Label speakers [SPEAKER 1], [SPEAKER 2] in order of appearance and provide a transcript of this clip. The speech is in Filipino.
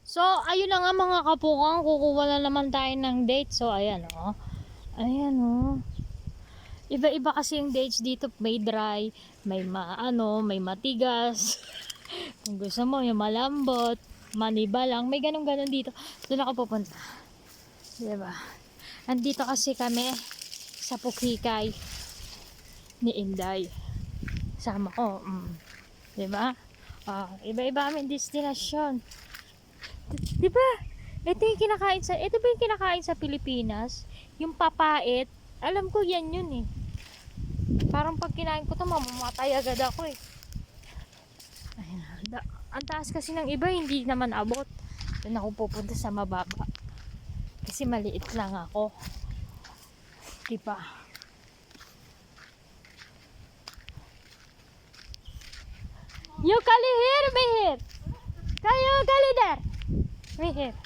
[SPEAKER 1] So, ayun na nga mga kapukang, kukuha na naman tayo ng date. So, ayan o. Ayan o. Iba-iba kasi yung dates dito. May dry, may may matigas. Kung gusto mo, yung malambot, manibalang, may ganun-ganun dito. Doon ako pupunta. Diba? Andito kasi kami sa Pukikay ni Inday. Sama ko. Diba? Iba-iba aming destinasyon. Diba? Ito ba yung kinakain sa Pilipinas? Yung papait. Alam ko yan yun eh. Parang pag kinain ko to, mamamatay agad ako eh. Ayun, ang taas kasi ng iba, hindi naman abot. Doon ako pupunta sa mababa. Kasi maliit lang ako. Diba? You kali here, me here. Kayo kali there. Me here.